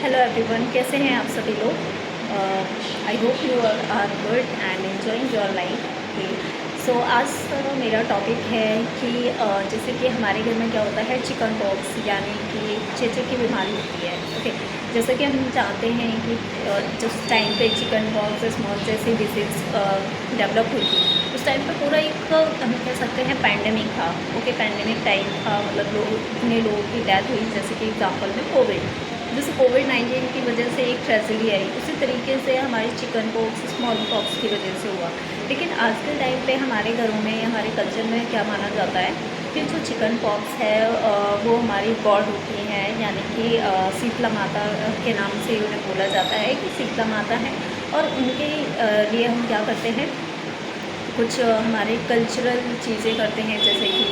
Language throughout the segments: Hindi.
हेलो एवरीवन, कैसे हैं आप सभी लोग। I hope you are good and enjoying your life. Okay, so आज मेरा टॉपिक है कि जैसे कि हमारे घर में क्या होता है, चिकन पॉक्स यानी कि चेचे की बीमारी होती है। ओके, जैसे कि हम जानते हैं कि जिस टाइम पे चिकन पॉक्स स्मॉल जैसी डिसीज डेवलप हुई थी, उस टाइम पे पूरा एक हम कह सकते हैं पैंडेमिक था। ओके, पैंडेमिक टाइम था, मतलब लोग इतने लोगों की डेथ हुई, जैसे कि एग्जाम्पल में कोविड, जैसे कोविड-19 की वजह से एक ट्रेजेडी आई, उसी तरीके से हमारी चिकन पॉक्स स्मॉल पॉक्स की वजह से हुआ। लेकिन आज के टाइम पे हमारे घरों में, हमारे कल्चर में क्या माना जाता है कि जो चिकन पॉक्स है वो हमारी गॉड होती हैं, यानी कि शीतला माता के नाम से उन्हें बोला जाता है कि शीतला माता हैं। और उनके लिए हम क्या करते हैं, कुछ हमारे कल्चरल चीज़ें करते हैं, जैसे कि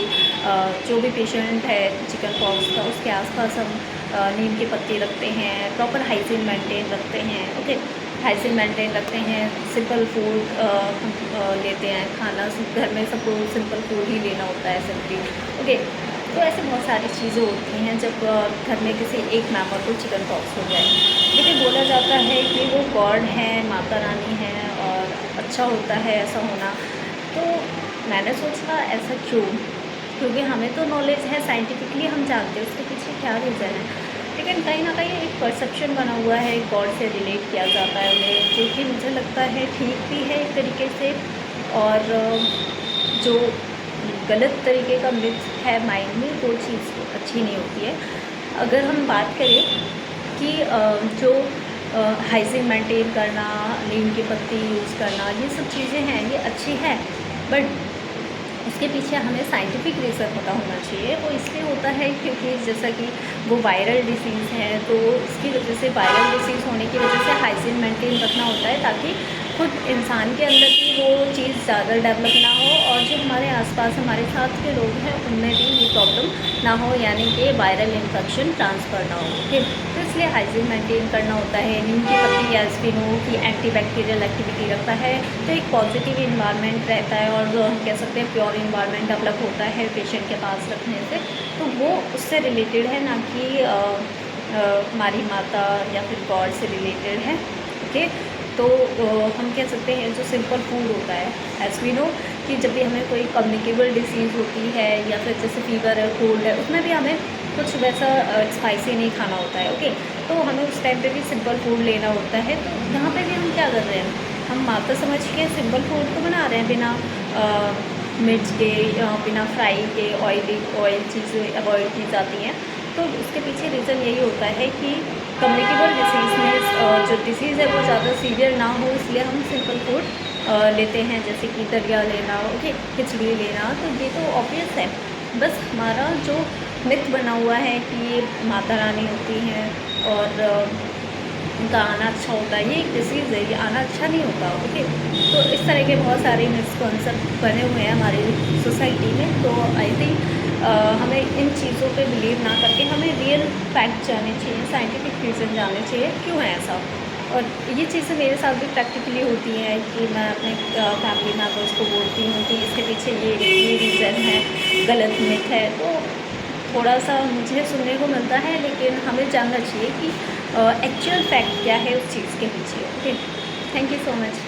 जो भी पेशेंट है चिकन पॉक्स का, उसके आसपास हम नीम के पत्ते रखते हैं, प्रॉपर हाइजीन मेंटेन रखते हैं। ओके, हाइजीन मेंटेन रखते हैं, सिंपल फूड लेते हैं, खाना घर में सबको सिंपल फूड ही लेना होता है सिंपली। ओके, तो ऐसे बहुत सारी चीज़ें होती हैं जब घर में किसी एक मेंबर को चिकन पॉक्स हो जाए। लेकिन बोला जाता है कि वो गॉड है, माता रानी है और अच्छा होता है ऐसा होना। तो मैंने सोचा ऐसा क्यों, क्योंकि हमें तो नॉलेज है, साइंटिफिकली हम जानते हैं उसके पीछे क्या रीज़न है। लेकिन कहीं ना कहीं एक परसेप्शन बना हुआ है, गॉड से रिलेट किया जाता है उन्हें, जो कि मुझे लगता है ठीक भी है एक तरीके से। और जो गलत तरीके का मिथ है माइंड में, वो चीज़ अच्छी नहीं होती है। अगर हम बात करें कि जो हाइजीन मेंटेन करना, नीम की पत्ती यूज़ करना, ये सब चीज़ें हैं, ये अच्छी है, बट उसके पीछे हमें साइंटिफिक रीज़न पता होना चाहिए। वो इसलिए होता है क्योंकि जैसा कि वो वायरल डिसीज़ है, तो इसकी वजह से, वायरल डिसीज़ होने की वजह से हाइजीन मेंटेन रखना होता है, ताकि खुद इंसान के अंदर भी वो चीज़ ज़्यादा डेवलप ना हो और जो हमारे आसपास हमारे साथ के लोग हैं उनमें भी ये प्रॉब्लम ना हो, यानी कि वायरल इन्फेक्शन ट्रांसफ़र ना हो। ओके, तो इसलिए हाइजीन मेंटेन करना होता है। नीम की पत्ती एज वी नो कि एंटीबैक्टीरियल एक्टिविटी रखता है, तो एक पॉजिटिव इन्वायरमेंट रहता है और हम कह सकते हैं प्योर इन्वायरमेंट डेवलप होता है पेशेंट के पास रखने से। तो वो उससे रिलेटेड है, ना कि हमारी माता या फिर गॉड से रिलेटेड है। ओके, तो हम कह सकते हैं जो सिंपल फूड होता है, एज वी नो कि जब भी हमें कोई कम्युनिकेबल डिसीज़ होती है या फिर जैसे फीवर है, कोल्ड है, उसमें भी हमें कुछ वैसा स्पाइसी नहीं खाना होता है। ओके, तो हमें उस टाइम पे भी सिंपल फूड लेना होता है। तो यहाँ पे भी हम क्या कर रहे हैं, हम माता समझ के सिंपल फूड तो बना रहे हैं, बिना मिर्च के, बिना फ्राई के, ऑयल चीज़ें अवॉइड की जाती हैं। तो उसके पीछे रीज़न यही होता है कि कम्युनिकेबल डिसीज़ में जो डिसीज़ है वो ज़्यादा सीवियर ना हो, इसलिए हम सिंपल फूड लेते हैं, जैसे कि दलिया लेना, ओके, खिचड़ी लेना। तो ये तो ऑब्वियस है, बस हमारा जो मिथ बना हुआ है कि ये माता रानी होती हैं और उनका आना अच्छा होता है, ये एक डिसीज़ है, ये आना अच्छा नहीं होता। ओके, तो इस तरह के बहुत सारे मिसकॉन्सेप्ट बने हुए हैं हमारी सोसाइटी में। तो आई थिंक हमें इन चीज़ों पे बिलीव ना करके हमें रियल फैक्ट जानने चाहिए, साइंटिफिक रीज़न जानने चाहिए क्यों है ऐसा। और ये चीज़ें मेरे साथ भी प्रैक्टिकली होती हैं कि मैं अपने फैमिली मेम्बर्स को बोलती हूँ कि इसके पीछे ये रीज़न है, गलत मिथ है। तो थोड़ा सा मुझे सुनने को मिलता है, लेकिन हमें जानना चाहिए कि एक्चुअल फैक्ट क्या है उस चीज़ के पीछे। Okay, thank you so much.